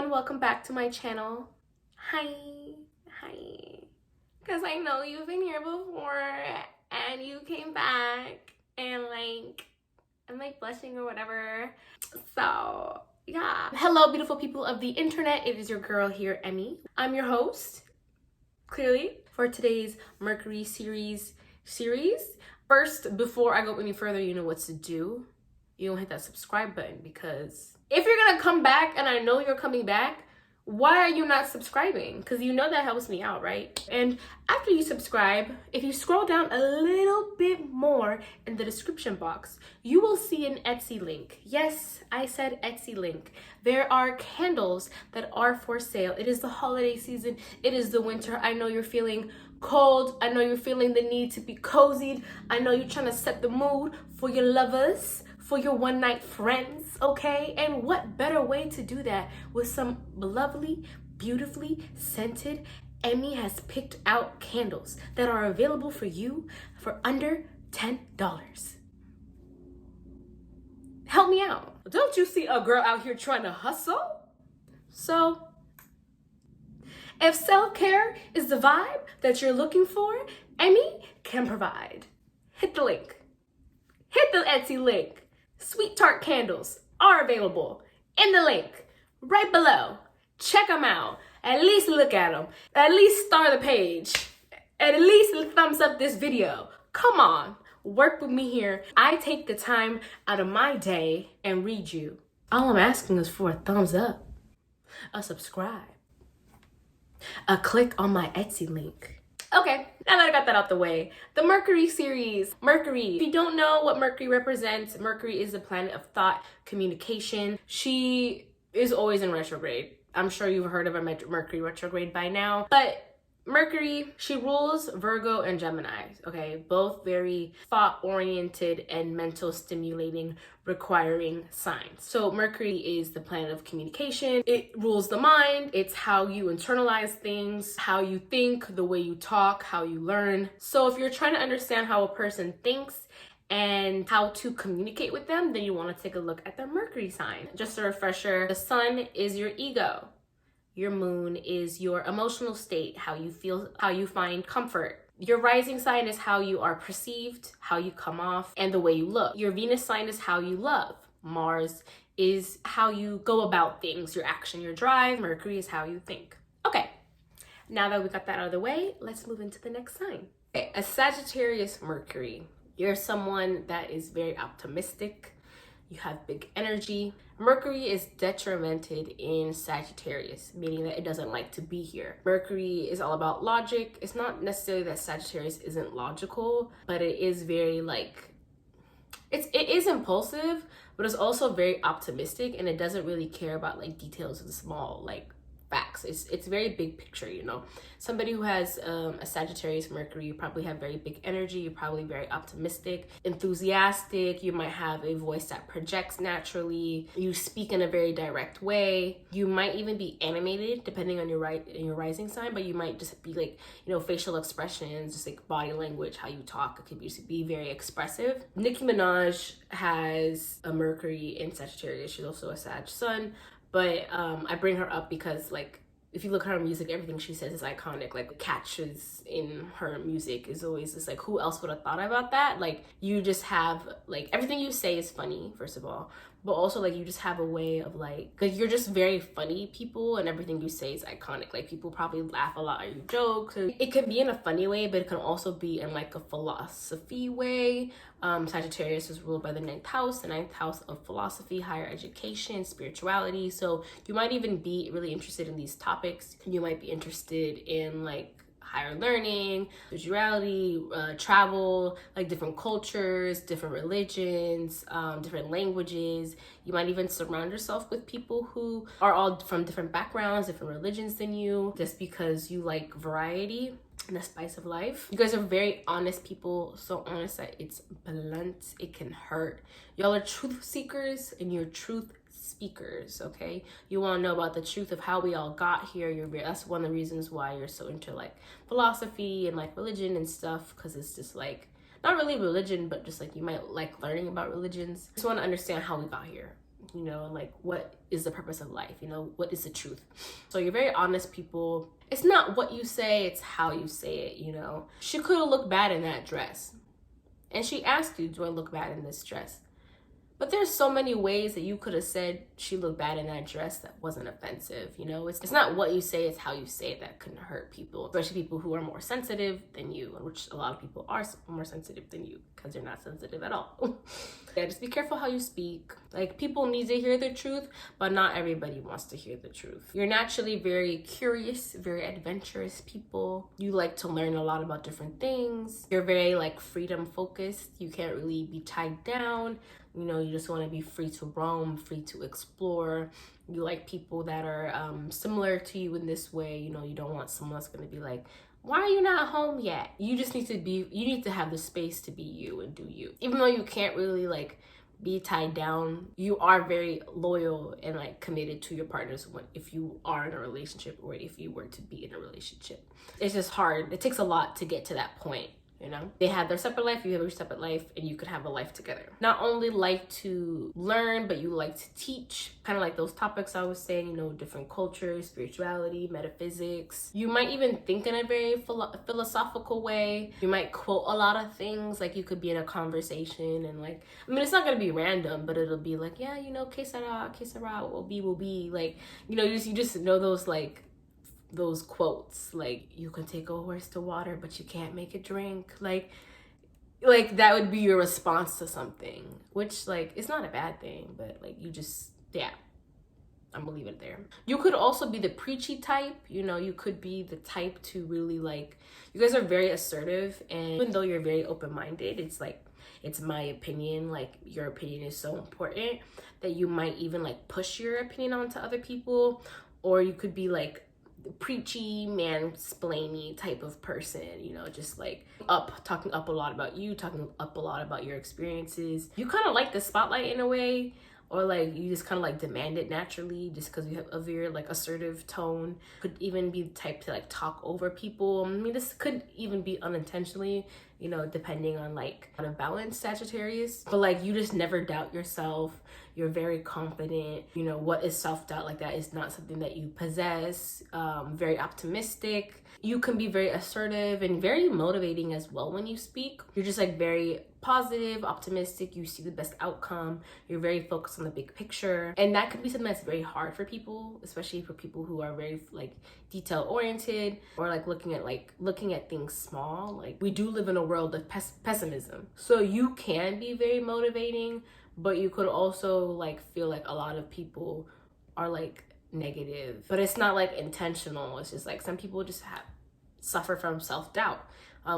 everyone, welcome back to my channel. Hi, because I know you've been here before and you came back and I'm blushing or whatever. So yeah, hello beautiful people of the internet, it is your girl here, Emmy. I'm your host, clearly, for today's Mercury series. First, before I go any further, you know what to do. You don't hit that subscribe button, because if you're gonna come back, and I know you're coming back, why are you not subscribing? Because you know that helps me out, right? And after you subscribe, if you scroll down a little bit more in the description box, you will see an Etsy link. Yes, I said Etsy link. There are candles that are for sale. It is the holiday season. It is the winter. I know you're feeling cold. I know you're feeling the need to be cozied. I know you're trying to set the mood for your lovers, for your one-night friends, okay? And what better way to do that with some lovely, beautifully scented, Emmy has picked out candles that are available for you for under $10. Help me out. Don't you see a girl out here trying to hustle? So, if self-care is the vibe that you're looking for, Emmy can provide. Hit the link. Hit the Etsy link. Sweet Tart candles are available in the link right below. Check them out. At least look at them. At least star the page. And at least thumbs up this video. Come on, work with me here. I take the time out of my day and read you. All I'm asking is for a thumbs up, a subscribe, a click on my Etsy link. Okay, now that I got that out the way, the Mercury series. Mercury, if you don't know what Mercury represents, Mercury is the planet of thought, communication. She is always in retrograde. I'm sure you've heard of a Mercury retrograde by now, but Mercury, she rules Virgo and Gemini, okay? Both very thought-oriented and mental stimulating, requiring signs. So Mercury is the planet of communication. It rules the mind. It's how you internalize things, how you think, the way you talk, how you learn. So if you're trying to understand how a person thinks and how to communicate with them, then you want to take a look at their Mercury sign. Just a refresher, the sun is your ego. Your moon is your emotional state, how you feel, how you find comfort. Your rising sign is how you are perceived, how you come off, and the way you look. Your Venus sign is how you love. Mars is how you go about things, your action, your drive. Mercury is how you think. Okay, now that we got that out of the way, let's move into the next sign. Okay, a Sagittarius Mercury. You're someone that is very optimistic. You have big energy. Mercury is detrimented in Sagittarius, meaning that it doesn't like to be here. Mercury is all about logic. It's not necessarily that Sagittarius isn't logical, but it is very it is impulsive, but it's also very optimistic, and it doesn't really care about details and small facts. It's very big picture, you know. Somebody who has a Sagittarius Mercury, you probably have very big energy. You're probably very optimistic, enthusiastic. You might have a voice that projects naturally. You speak in a very direct way. You might even be animated depending on your rising sign, but you might just be facial expressions, just body language, how you talk. It could just be very expressive. Nicki Minaj has a Mercury in Sagittarius. She's also a Sag sun. But I bring her up because if you look at her music, everything she says is iconic. Catches in her music is always just who else would have thought about that? You just have everything you say is funny, first of all, but also you just have a way of you're just very funny people, and everything you say is iconic. People probably laugh a lot at your jokes. It can be in a funny way, but it can also be in a philosophy way. Sagittarius is ruled by the 9th house, the 9th house of philosophy, higher education, spirituality. So you might even be really interested in these topics. You might be interested in higher learning, spirituality, travel, different cultures, different religions, different languages. You might even surround yourself with people who are all from different backgrounds, different religions than you, just because you like variety and the spice of life. You guys are very honest people, so honest that it's blunt, it can hurt. Y'all are truth seekers and you're truth speakers, okay? You want to know about the truth of how we all got here. That's one of the reasons why you're so into philosophy and religion and stuff, because it's just not really religion, but just you might like learning about religions. Just want to understand how we got here. you know, and like what is the purpose of life, you know, what is the truth. So you're very honest people. It's not what you say, it's how you say it, you know. She could have looked bad in that dress, and she asked you, do I look bad in this dress? But there's so many ways that you could have said she looked bad in that dress that wasn't offensive, you know? It's not what you say, it's how you say it that couldn't hurt people, especially people who are more sensitive than you, which a lot of people are more sensitive than you because they're not sensitive at all. Yeah, just be careful how you speak. Like, people need to hear the truth, but not everybody wants to hear the truth. You're naturally very curious, very adventurous people. You like to learn a lot about different things. You're very like freedom focused. You can't really be tied down. You know, you just want to be free to roam, free to explore. You like people that are similar to you in this way. You know, you don't want someone that's going to be like, why are you not home yet? You just need you need to have the space to be you and do you. Even though you can't really like be tied down, you are very loyal and like committed to your partners if you are in a relationship or if you were to be in a relationship. It's just hard. It takes a lot to get to that point. You know, they have their separate life, you have your separate life, and you could have a life together. Not only like to learn, but you like to teach, kind of like those topics I was saying, you know, different cultures, spirituality, metaphysics. You might even think in a very philosophical way. You might quote a lot of things, like you could be in a conversation and like, I mean, it's not gonna be random, but it'll be like, yeah, you know, que sera, will be, like, you know, you just know those like, those quotes, like, you can take a horse to water but you can't make it drink, like that would be your response to something, which like it's not a bad thing, but like you just, yeah, I'm gonna leave it there. You could also be the preachy type, you know. You could be the type to really like, you guys are very assertive, and even though you're very open-minded, it's like, it's my opinion, like your opinion is so important that you might even like push your opinion onto other people. Or you could be like preachy, mansplaining type of person, you know, just like talking up a lot about you, talking up a lot about your experiences. You kind of like the spotlight in a way, or like you just kind of like demand it naturally just because you have a very like assertive tone. Could even be the type to like talk over people. I mean, this could even be unintentionally, you know, depending on like how to balance Sagittarius, but like you just never doubt yourself. You're very confident. You know, what is self-doubt? Like, that is not something that you possess. Very optimistic. You can be very assertive and very motivating as well when you speak. You're just like very positive, optimistic. You see the best outcome. You're very focused on the big picture. And that could be something that's very hard for people, especially for people who are very like detail oriented, or like looking at things small. Like, we do live in a world of pessimism. So you can be very motivating, but you could also like feel like a lot of people are like negative, but it's not like intentional. It's just like some people just suffer from self-doubt,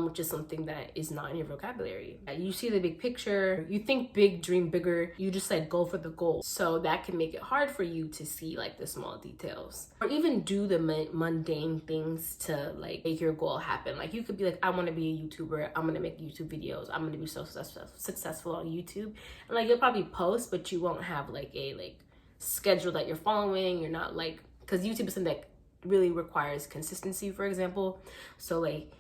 which is something that is not in your vocabulary. You see the big picture, you think big, dream bigger, you just like go for the goal. So that can make it hard for you to see like the small details, or even do the mundane things to like make your goal happen. Like, you could be like, I want to be a YouTuber, I'm gonna make YouTube videos, I'm gonna be so successful on YouTube, and like you'll probably post, but you won't have like a schedule that you're following. You're not like, because YouTube is something that really requires consistency, for example. So like,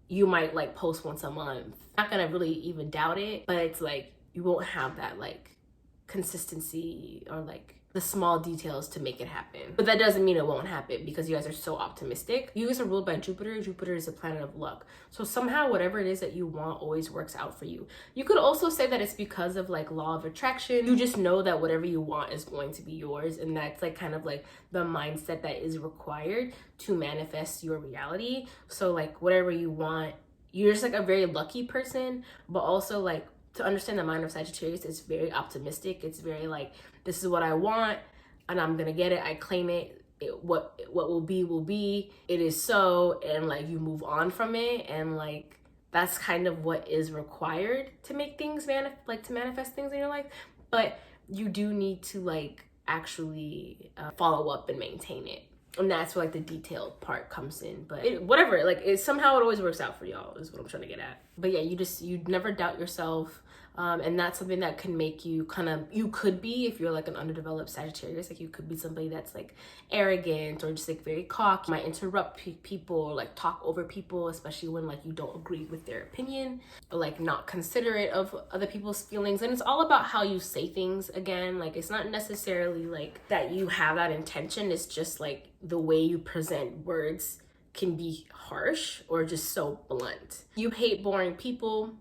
you might like post once a month. Not gonna really even doubt it, but it's like you won't have that like consistency or like the small details to make it happen. But that doesn't mean it won't happen, because you guys are so optimistic. You guys are ruled by Jupiter. Jupiter is a planet of luck. So somehow whatever it is that you want always works out for you. You could also say that it's because of like law of attraction. You just know that whatever you want is going to be yours, and that's like kind of like the mindset that is required to manifest your reality. So like whatever you want, you're just like a very lucky person, but also like, to understand the mind of Sagittarius, it's very optimistic. It's very like, this is what I want and I'm gonna get it. I claim it. What will be. It is so, and like you move on from it, and like that's kind of what is required to make things to manifest things in your life. But you do need to like actually follow up and maintain it. And that's where like the detailed part comes in. But whatever, like somehow it always works out for y'all is what I'm trying to get at. But yeah, you never doubt yourself. And that's something that can make you you could be, if you're like an underdeveloped Sagittarius, like you could be somebody that's like arrogant or just like very cocky, you might interrupt people or like talk over people, especially when like you don't agree with their opinion, or like not considerate of other people's feelings. And it's all about how you say things. Again, like it's not necessarily like that you have that intention, it's just like the way you present words can be harsh or just so blunt. You hate boring people.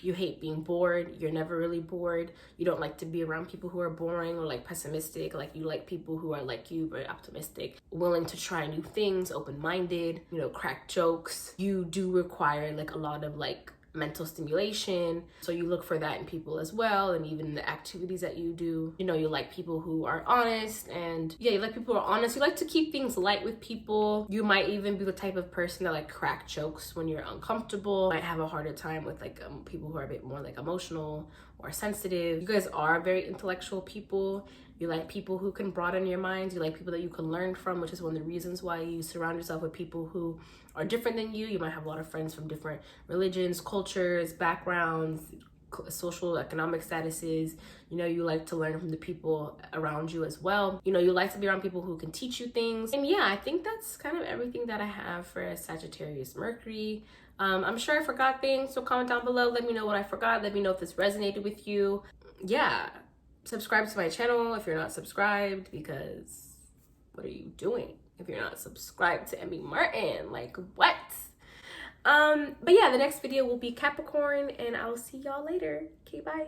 You hate being bored. You're never really bored. You don't like to be around people who are boring or like pessimistic. Like you like people who are like you, very optimistic, willing to try new things, open-minded, you know, crack jokes. You do require like a lot of like mental stimulation, so you look for that in people as well, and even the activities that you do. You know, you like people who are honest, and yeah, you like people who are honest. You like to keep things light with people. You might even be the type of person that like crack jokes when you're uncomfortable. Might have a harder time with like people who are a bit more like emotional or sensitive. You guys are very intellectual people. You like people who can broaden your minds. You like people that you can learn from, which is one of the reasons why you surround yourself with people who are different than you. You might have a lot of friends from different religions, cultures, backgrounds, social, economic statuses. You know, you like to learn from the people around you as well. You know, you like to be around people who can teach you things. And yeah, I think that's kind of everything that I have for Sagittarius Mercury. I'm sure I forgot things, so comment down below. Let me know what I forgot. Let me know if this resonated with you. Yeah. Subscribe to my channel if you're not subscribed, because what are you doing if you're not subscribed to Emmy Martin? Like, what? But yeah, the next video will be Capricorn, and I'll see y'all later. Okay, bye.